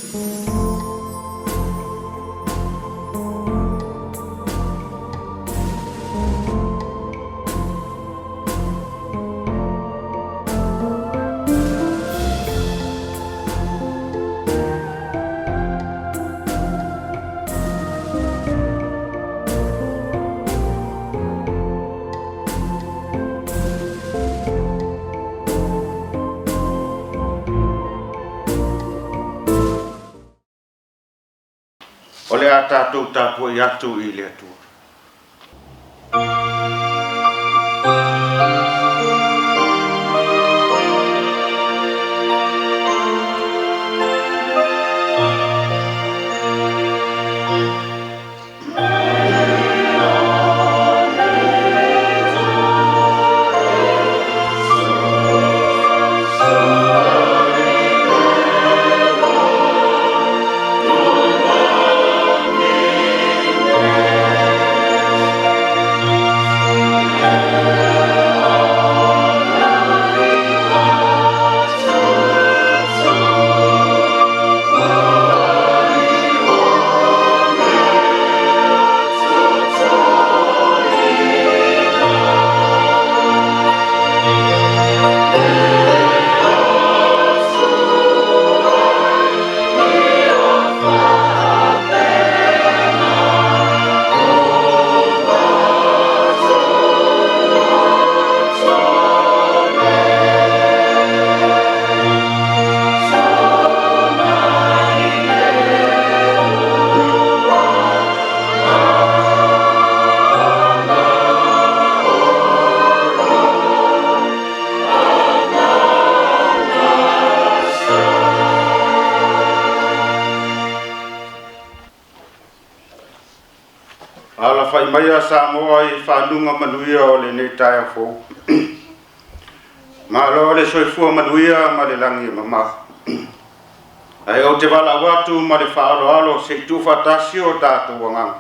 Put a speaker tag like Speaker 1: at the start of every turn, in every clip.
Speaker 1: O le a tātou tāpua i atu i le atua. Ala fai mai a Samoa i whanunga manuia o le nei taia fōu. Ma lo le soifua manuia ma le langi mama. Ai o te wala watu ma le whaalo alo se tu whatasi o tātou wangang.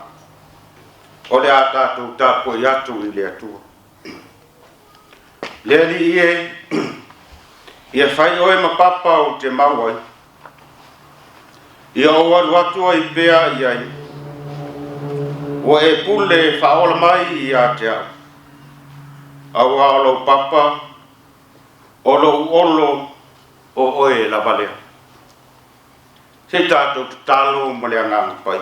Speaker 1: O le a tātou tāpua i atu i le atua. Le ali ie, ia whai oe ma papa o te mauai. Ia o waru atua i pea i ai. O e pule whaola mai i a te au. Au alo papa, olo o oe la valea. Se tātou talo ma le angang pai.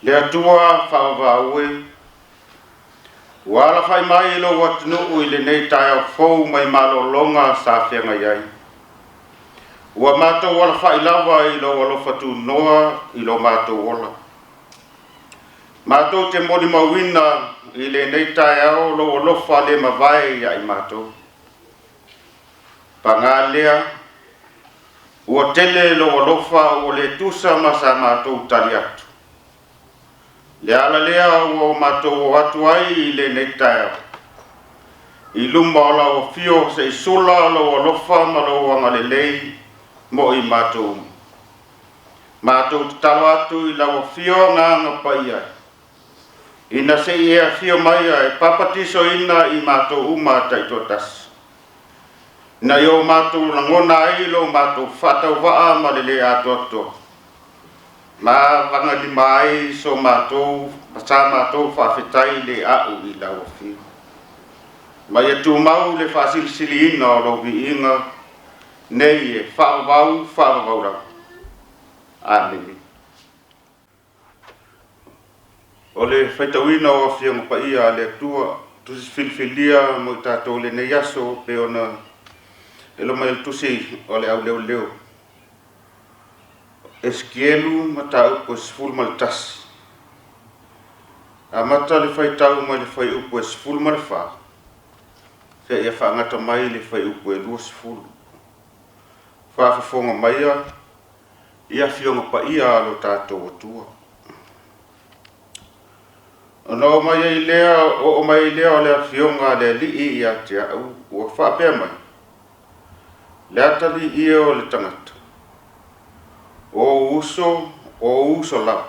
Speaker 1: Le atua whaavaue. Wala whai mai ilo watunu i le nei taia fōu mai malo longa sa whenga iai. Ua mātou wala whai lawa i lo alofatu noa i lo mātou wala. Mātou te moni mawina i le nei taia o lo alofa le mawai ai mātou. Panga lea, ua tele lo alofa o le tusa masa mātou tali atu. Le ala lea o mātou o atu ai i le nei taia. I luma o la o fio se i sula lo alofa ma lo anga le lei mo i mātou. Mātou talo atu i la o fio nganga pai ai. Ina se ia fio mai ai papatiso ina i mātou uma taitotas. Na yo mātou langona ai lo mātou whatau waa ma le atoto. Ma vanga li mai so mātou, sa mātou whawhetai le au i lau fio. Ma ia tu mau le whasilisili ina o lo vi inga nei e whaavau rau. Amen. O le whaitawina o whianga pa ia le atua, tusi filfilia mo i tātou le nei aso pe ona elo mai tusi o le au leo. Eskielu ma tā upo esful ma le tasi. A mata le whaitau mai le whai upo esful ma le wha. Fea ia whaangata mai le whai upo e lua sful. Whawhawhonga mai ia whionga pa ia alo tātou atua. Ono mai ai lea o mai lea o lea whionga le lii i atia au ua whapea mai. Le atali ia o le tangata. O uso lau.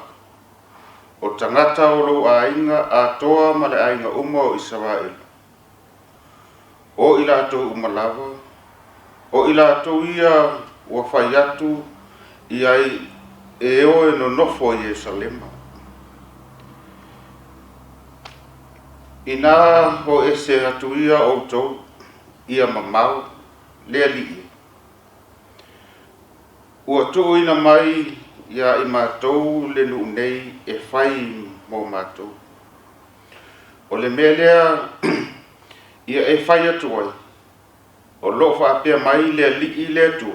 Speaker 1: O tangata o lo ainga a toa ma le ainga uma o Israel. O ila ato uma lava. O ila ato ia ua fai atu iai e oe no nofo i Ierusalema. Ina ho ese atu ia outou ia mamau lea lii. Ua tuu ina mai ia i mātou le nuu nei e fai mo mātou. O le mea lea ia e fai atu ai. O loo whaapea mai lea lii lea tu.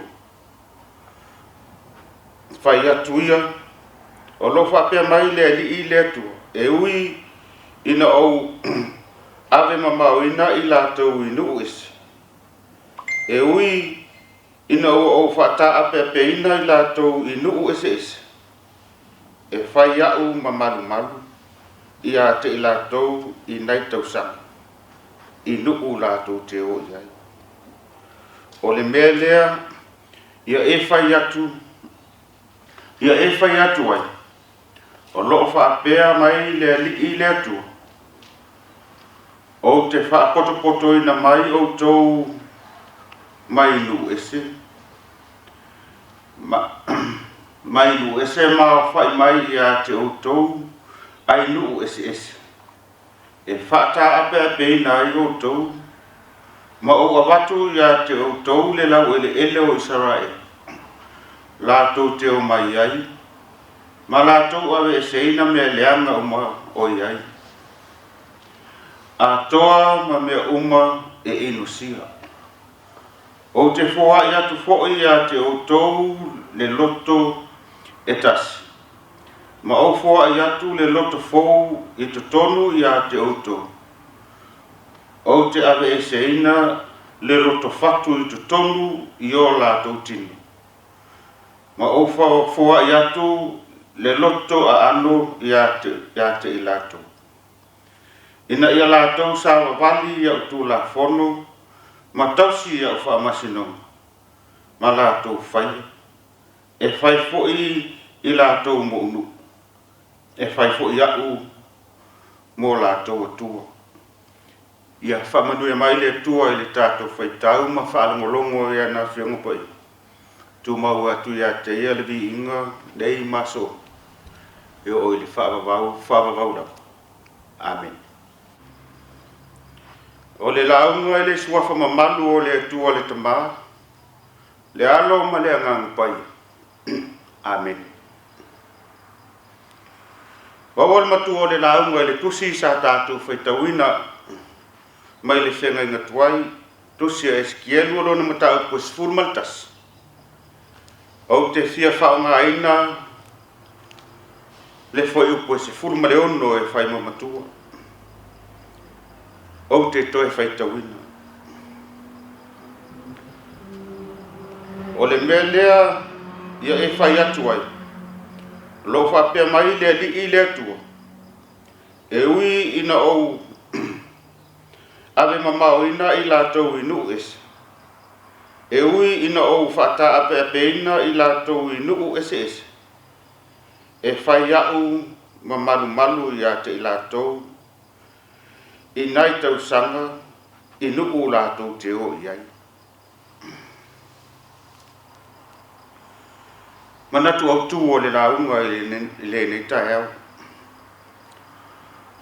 Speaker 1: Fai atu ia. O loo whaapea mai lea lii lea tu. E ui ina au ave mamau ina i lātou i nuu isi. E ui ina au whata ape ina i lātou i nuu isi isi. E whai au mamalu malu i a te i lātou i nei tausanga. I nuu lātou te o iai. O le mea lea ia e whai atu. Ia e whai atu ai. O loo whaapea mai lea li lea tu. O te whaapoto ina mai o tau mai lu ese. Mai lu ese ma whai mai ia te o tau ai lu ese ese. E whata ape ina ai o tau. Ma o abatu ia te o tau le lau ele o Israel. Lātou te o mai ai. Ma lātou awe e seina mea leanga o iai. A toa ma mea uma e inusia. O te whoa i atu fōi a te o tau le loto e tasi. Ma o whoa i atu le loto fōu i te tonu i a te o tau. O te awe e seina le loto fatu i te tonu i o lātou tini. Ma o whoa i atu le loto a ano i a te i lātou. Ina ia lātou sawa wali ia utu la fono, ma tausi ia uwha masino. Ma lātou whai. E whai fōi i lātou mo unu. E whai fōi au mo lātou atua. Ia whamanui mai le tua i le tātou whai tau ma whaalongolongo ia nā whiangopai. Tu mau atu ia te ia le vi inga nei maso. E o i le whaavavau rau. Amen. O le launga e le suafa mamalu o le atua le tamā. Le alo ma le angangu pai. Amen. Wawal matu o le launga e le tusi sa tātou whaitawina mai le whenga inga tuai. Tusi a eskielu o lona matau po sifuru maltas. O te fia whaonga aina le foi upo sifuru maleono e whai mamatua. O te toe whaitawina. O le mea lea ia e whai atu ai. Lo whapea mai lea li i lea tua. E ui ina ou ave mamau ina i lātou i nuu ese. E ui ina ou whata ape ina i lātou i nuu ese ese. E whai au mamalu malu i a te i lātou. I nai tau sanga, i nuu lātou te o iai. Manatu au tū o le launga i le nei tae au.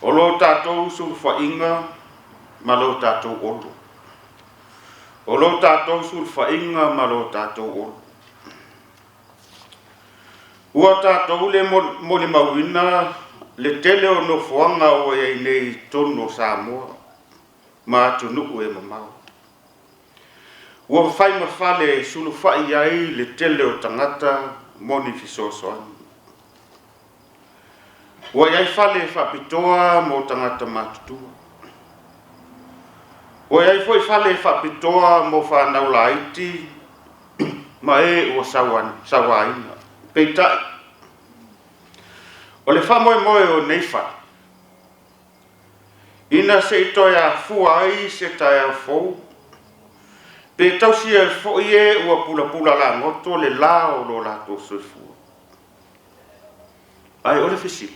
Speaker 1: O lo tātou sulfa inga, ma lo tātou olo. O lo tātou sulfa inga, ma lo tātou olo. Ua tātou le mole mauina, le tele o no fuanga o e nei tono Samoa, ma atu nuku e mamau. Ua whai mawhale sulu whai ai le tele o tangata moni fisosoani. Ua iai whale whapitoa mo tangata matutua. Ua iai foi whale whapitoa mo whanau laiti, ma e ua sawaina. Peitai. O le whamoe moe o neifa. Ina se ito ya fua ai se tae au fou. Pe tausi e fo ie ua pula la ngoto le la o lo la to soifua. Ai o le fisi.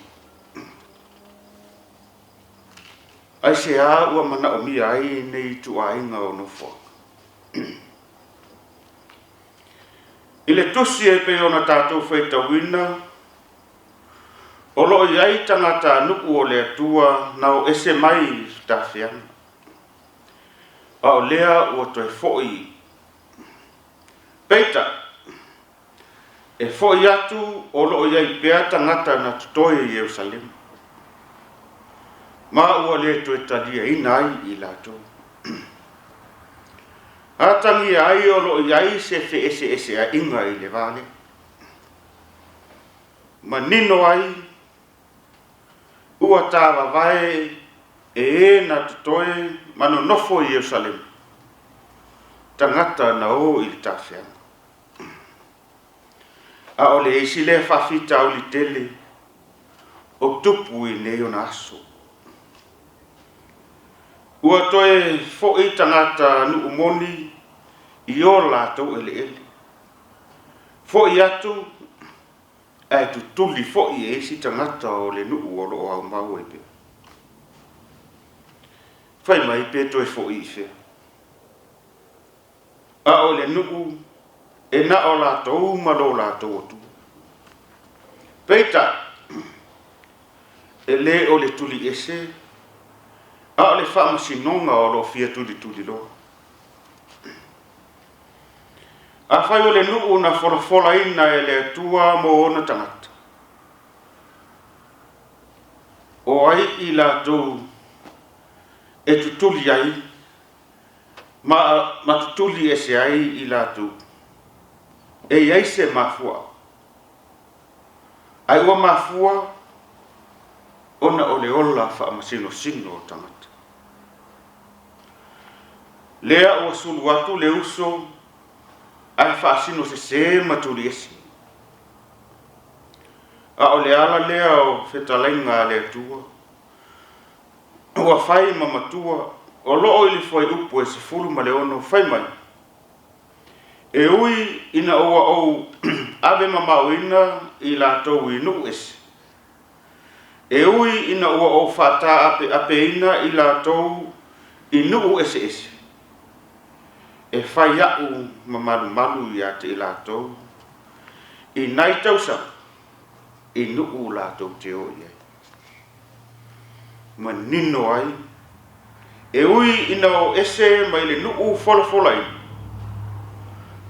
Speaker 1: Ai se a ua mana o mi ai nei tu ainga o no fo. I le tusi e pe ona tātou whaitawina, o loo iai tangata nuku o le atua na o ese mai tawhiana. A o lea ua toi fo'i. Peita, e fo'i atu o loo iai pea tangata na tutoe i Jerusalem. Ma ua le toi talia ina ai i lātou. Atangi ai o loo iai se fe ese a inga i le vale. Ma nino ai, ua tawa vai e na tutoe mano nofo i Jerusalem. Tangata na o i tawhiana. A o le isi le whawhita au li tele o tupu i neo na aso. Ua toe fo'i tangata nu umoni i o lātou ele. Fo'i atu ai tutuli fo'i e isi tangata o le nu uolo o au mau e pe. Whai mai pe toe fo'i i whea. A o le nu e na o lātou malo lātou o tu. Peita e le o le tuli ese a o le whamasinonga o lo fia tuli lo. A whai o le nuu na wholafola ina e le atua mo ona tangata. O ai i lātou e tutuli ai, ma tutuli ese ai i lātou. E iai se mafua. Ai ua mafua, ona o le ola whaamasino sino o tangata. Lea ua sulu atu le uso, ai whaasino se maturi esi. A o le ala lea o whetalainga le atua. Ua whai mamatua, o loo ili fwai upu e se fulu ma le ono whai mai. E ui ina oa ou ave mamauina i lātou i nuu esi. E ui ina oa ou whata ape ina i lātou i nuu esi esi. E whai au malu i ate i lātou. I nai tausa, i nuu lātou te o iai. Ma nino ai. E ui ina o ese mai le nuu fola i.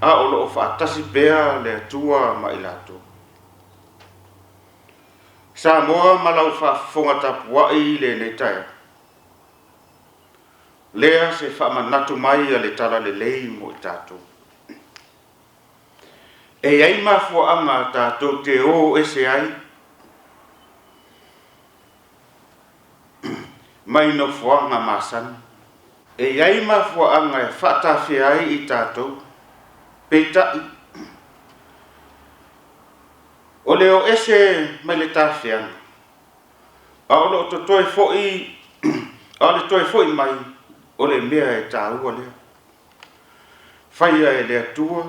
Speaker 1: A o loo whaatasi pea le atua ma i lātou. Sa moa malau whaafonga tapua i le neitaia. Lea se whaamanatu mai a le tala le lei mo i tātou. E ai mafua anga tātou te o ese ai. Mai no fuanga masan. E ai mafua anga e whaatawhi ai i tātou. Peitai. O leo ese mai le tawhianga. A o loo to toi fo'i, a le toi fo'i mai, o le mea e tāua lea. Whaia e le atua,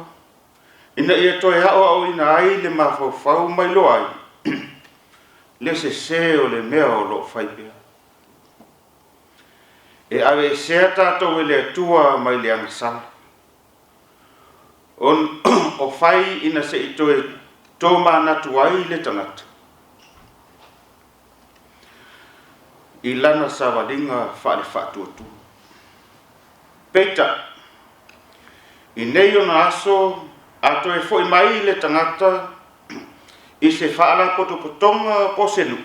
Speaker 1: ina ia toi hao au ina ai le mawhau mai lo ai. Le se o le mea o loo whai pea. E awe sea tātou e le atua mai le angasala. O whai ina se i toe tō mānatu ai le tangata. I lana sawalinga whaare whaatuatu. Peita, i nei o na aso, a toe foi mai le tangata, i se whaala potopotonga po senu.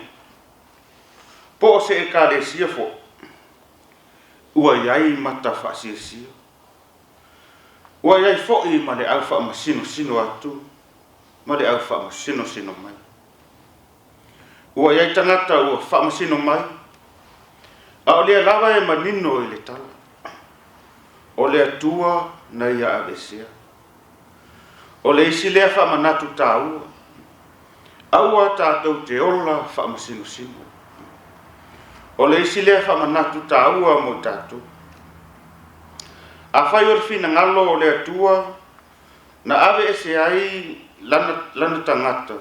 Speaker 1: Po se e ka le sia fo. Ua iai mata whaasia sia. Ua iai fo'i ma le au whaamasino atu, ma le au whaamasino mai. Ua iai tangata ua whaamasino mai, a o lea lawa e manino i le tala. O lea tua na ia avesea. O le isi lea whaamanatu tāua. Aua tātou te ola whaamasino. O le isi lea whaamanatu tāua mo tātou. A whai o whina ngalo o lea tua, na ave ese ai lana tangata.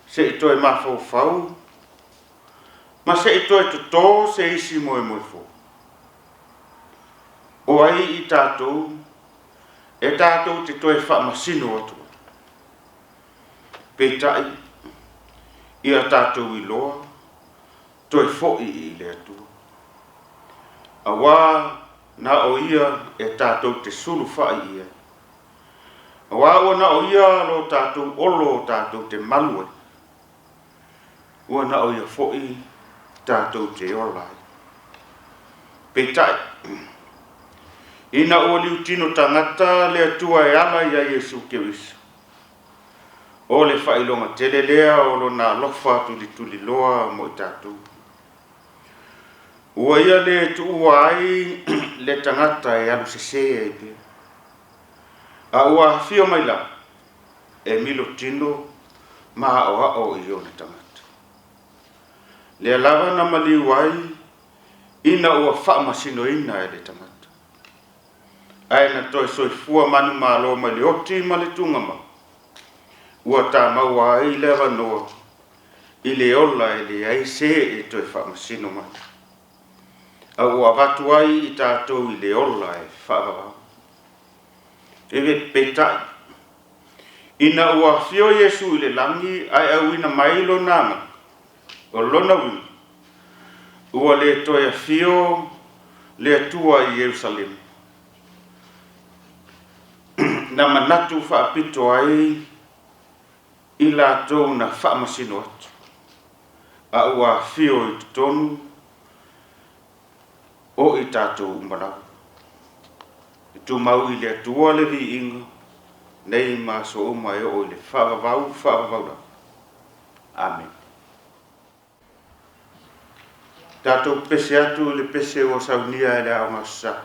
Speaker 1: Se i toi mawhau, ma se i toi tuto se isi moe fo. O ai i tātou, e tātou te toi whaamasino atu. Petai ia tātou iloa, toi fo'i I le atua. Awa na o ia e tātou te sulu whai ia. Awa o na o ia lo tātou olo tātou te malue. Ua na o ia fo'i tātou te olai. Petai, ina o liu tino tangata le atua e ala ia Yesu Kewis. O le whailonga tele lea o lo na lofa tuli loa mo I tātou. Ua ia le tuua ai le tangata e alu sese e pe. A ua fio mai la e milo tino ma o I o le tangata. Le lava na maliu ai ina ua whaamasino ina e le tangata. Ai na toi soifua manu malo mai le oti ma le tungama. Ua tā maua ai le wanoa I le ola e le ai se e toi whaamasino mai. A ua watu ai I tātou I le ola e whaavava. Ewe petai. Ina ua fio Yesu I le langi ai au ina mailo nanga. O lona wina. Ua le toi a fio le atua I Jerusalem. Na manatu whaapito ai I lātou na whaamasino atu. A ua fio I tonu o I tātou umarau. I tu mau I le atua le vi inga, nei ma so o mai o I le whaavavau la. Amen. Tātou pese atu le pese o saunia e le au masa.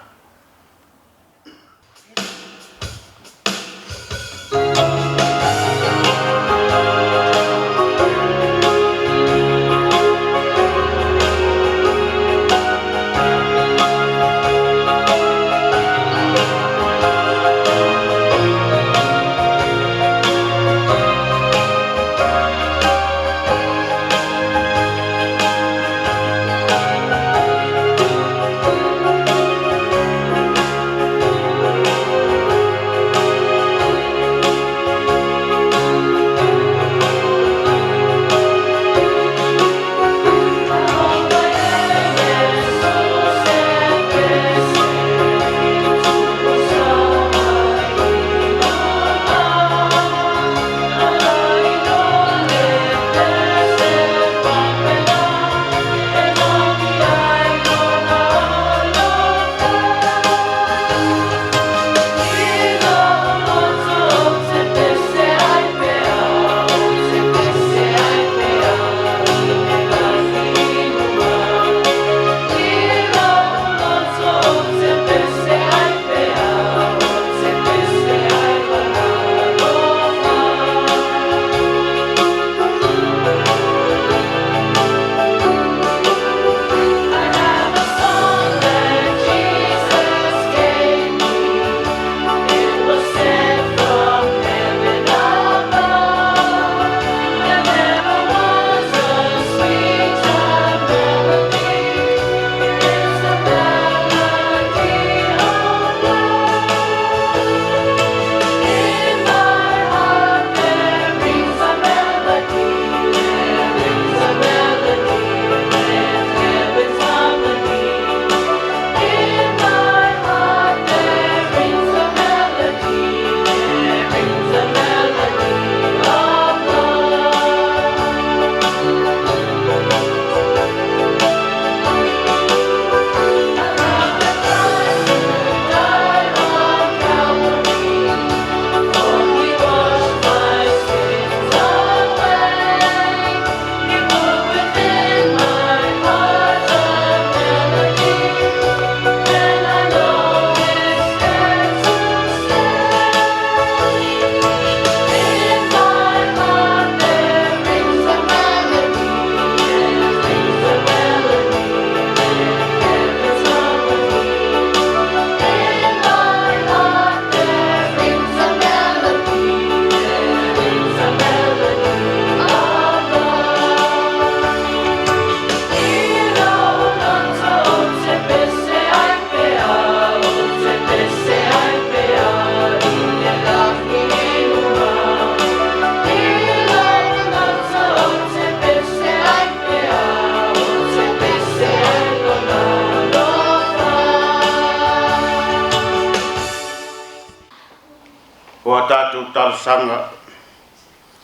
Speaker 1: o tātou talusanga,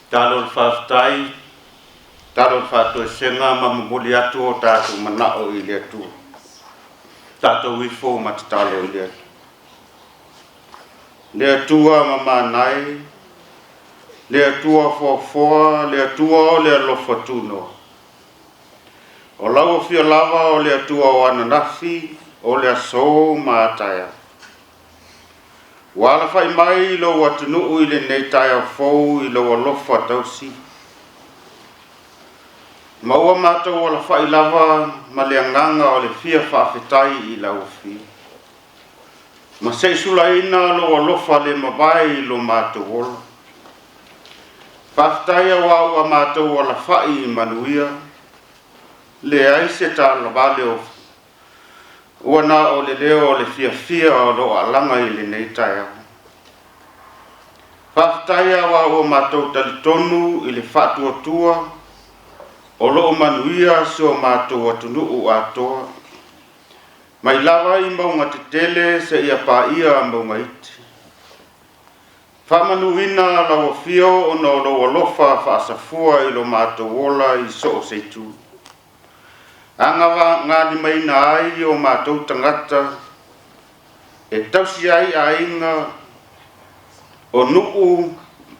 Speaker 1: tātou whaftai, tātou whātou senga mamamuli atu o tātou manao i le atua. Tātou wifo matatalo i le atua. Le atua mamanai, le atua fofoa, le atua o le alofa tuno. O lau fia lava o le atua o ananafi, o le aso mātaia. Wala fai mai lo watunuu i le nei taia fou i lo alofa tausi. Maua mātou o la fai lava ma le anganga o le fia whaafetai i lau fia. Ma seisula ina lo alofa le mawai i lo mātou ola. Whaafetai wa ua mātou o la fai i manuia. Le aise ta la vale o ua na o le leo o le fia o lo alanga i le nei taia. Whaafetai wa ua mātou talitonu i le whaatua tua o lo manuia se o mātou atunuu atoa. Mai lava i maunga te tele se ia pā ia maunga iti. Whamanuina lawa fio o no lo alofa whaasafua i lo mātou ola i so o seitu. Angawa ngāni mai na ai o mātou tangata e tausi ai a inga o nuu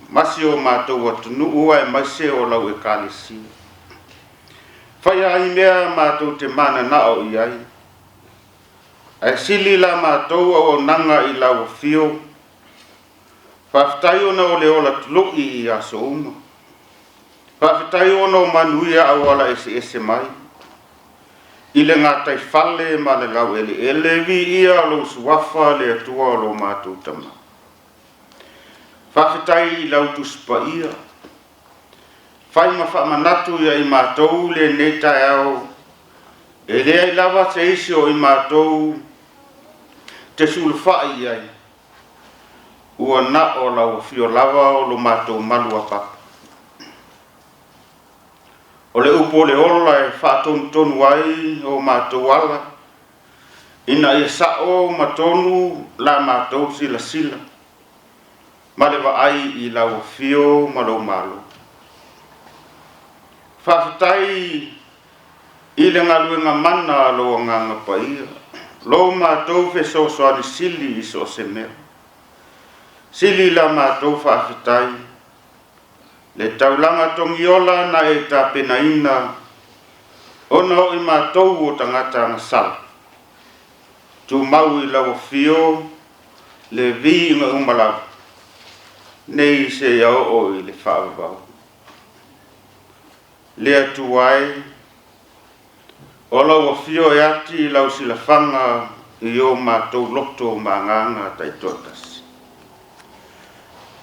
Speaker 1: masi o mātou atunuu ai maise o lau e kālesi. Whai ai mea mātou te mana nao i ai. Ai sili la mātou o nanga i lau fio. Whawhetai ona o le ola tului i aso uma. Whawhetai ona o manuia au ala ese mai. I le ngātai whale ma le lau ele vi ia lo suafa le atua o lo mātou tama. Whawhetai i lau tuspa ia. Whai ma whamanatu ia i mātou le netai au. E lea i lava te isi o i mātou te sulwhai ai. Ua na o lau fio lava o lo mātou malua papa. O le upo le ola e whaatonu ai o mātou ala. Ina ia sao matonu la mātou sila sila. Malewa ai i lau fio malo malo. Whawhetai i le ngaluenga mana lo nganga paia. Lo mātou fe so soani sili i so se mea. Sili la mātou whawhetai. Le taulanga tongiola na e ta penaina. Ona o i mātou o tangata ngasal. Tu mau i lau fio le vi inga umalau. Nei se iau o i le whaavau. Le atuai, o lau fio e ati i lau sila whanga i o mātou loto ma nganga tai totas.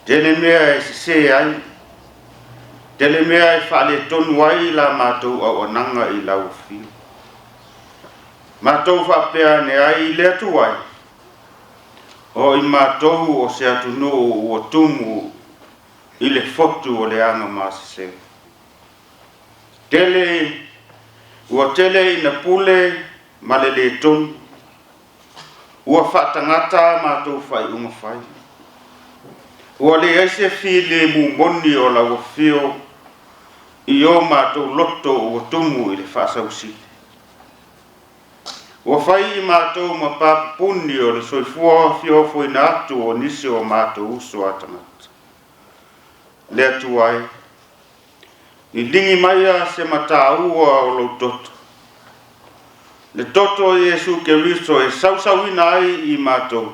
Speaker 1: Tele mea e se ai, tele mea e whale tonu ai la mātou au ananga i lau fio. Mātou whapea ne ai le atuai, o i mātou o se atunu o tumu i le fotu o le anga māsese. Tele, ua tele ina pule ma le tonu. Ua whaatangata mātou whai unga whai. Ua le aise fi le mumoni o lau fio i o mātou loto o tumu i le whaasausi. Ua whai i mātou ma papuni o le soifua fio fuina atu o nisi o mātou uso atangata. Le atu ai. I lingi maia se mataua o lo toto. Le toto Yesu Keriso e sausauina ai i mātou.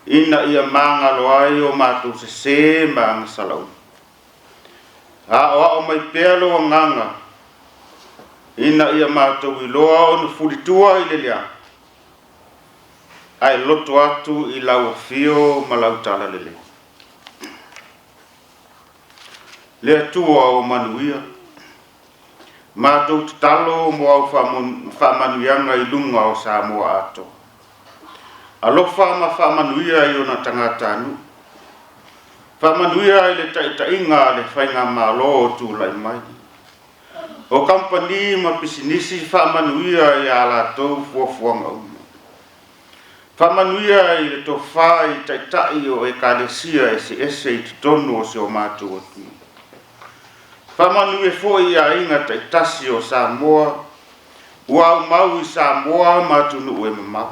Speaker 1: Ina ia mangalo ai o mātou se maanga salau. A o mai pelo o nganga. Ina ia mātou i loa o na fulitua i le lea. Ai loto atu i lau fio ma lau tala lele. Le atua o manuia. Mātou talo mo au whamanuianga i lunga o Samoa ato. Alofa ma whamanuia i ona tangata anu. Whamanuia i le taitainga le whainga malo o tūlai mai. O kampani ma pisinisi whamanuia i ala tau fuafuanga uma. Whamanuia i le tofa i taitai o ekalesia ese i tutonu o se o mātou atu. Whamanui foi a inga taitasi o Samoa, ua au mau i Samoa matunu ue mamau.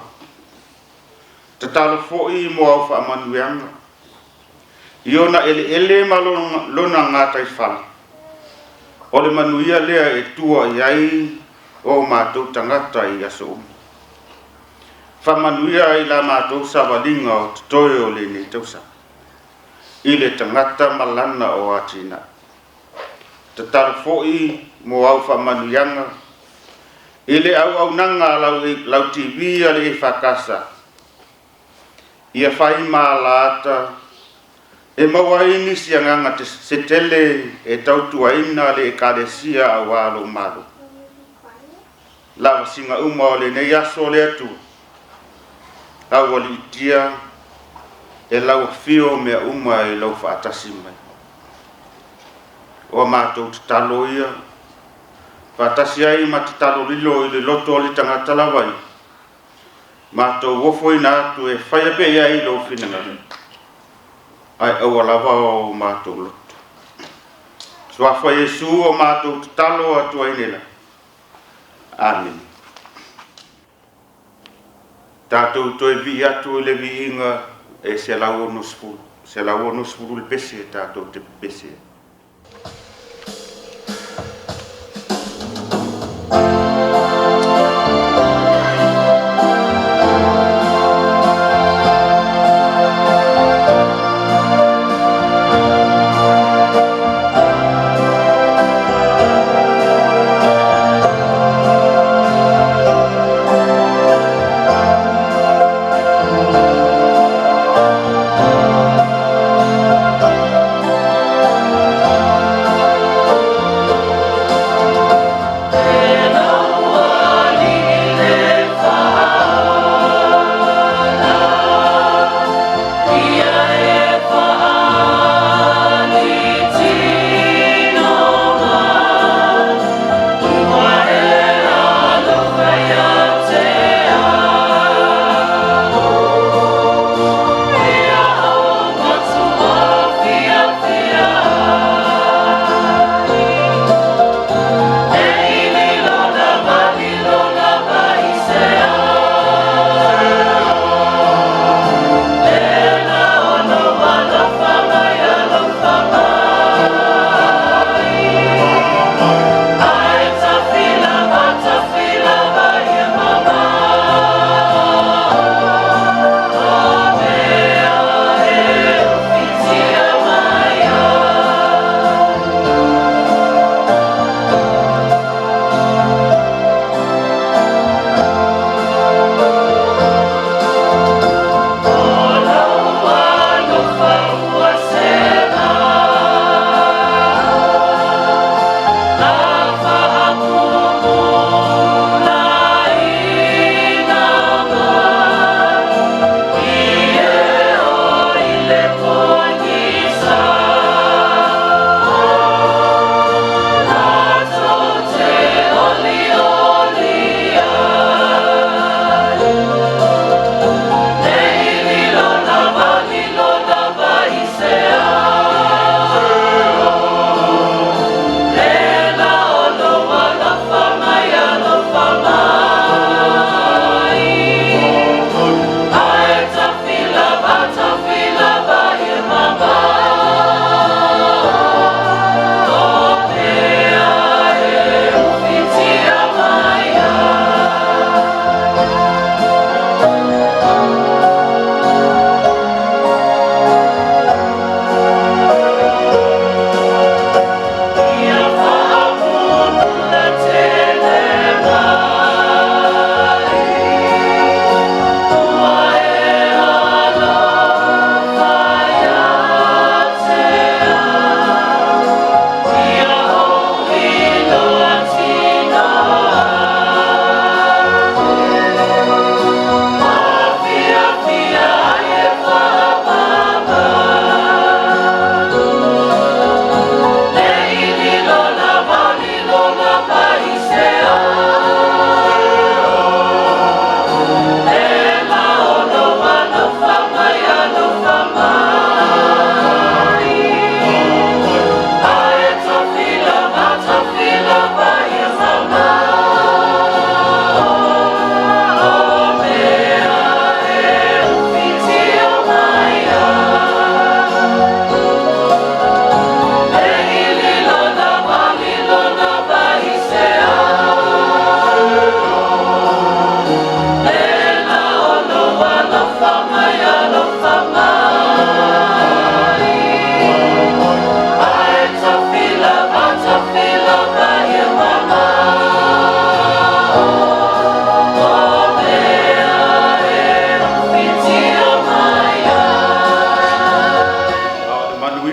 Speaker 1: Tatalo foi mo au whamanuianga. Iona ele ma lona ngā taifala. O le manuia lea e tua iai o mātou tangata i aso umu. Whamanuia i la mātou sawalinga o tutoe o le nei tausa. I le tangata malana o atina. Tataro foi mo au whamanuianga. I le au nanga lau TV a le whakasa. Ia whai maalata. E maua ini sianganga te setele e tautuaina le ekalesia a walo malu. Lava singa uma o le nei aso le atu. Au wali itia e lau fio mea uma e lau whaatasi mai. O mātou te talo ia. Whaatasi ai ma te talo lilo i le loto o le tangata lawai. Mātou wofo ina atu e whaiape ia i lo whinanga. Ai au alava o mātou loto. Suafa Yesu o mātou te talo atu ainela. Amen. Tātou toi vi atu le vi inga e se lau no sfuru. Se lau no sfuru le pese tātou te pese.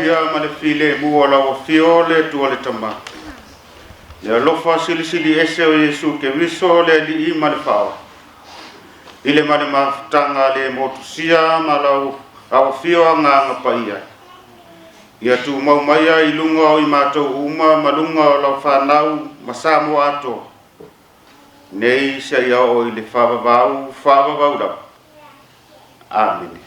Speaker 1: ia ma le file mua la o fio le tua le tama. Le alofa sili ese o Yesu ke viso le li i ma le whao. Ile ma le mafutanga le motusia ma lau au fio a ngā ngapaia. Ia tu mau maia i lunga o i mātou uma malunga o lau whanau masamo ato. Nei sa ia o i le whawawau rau. Amen.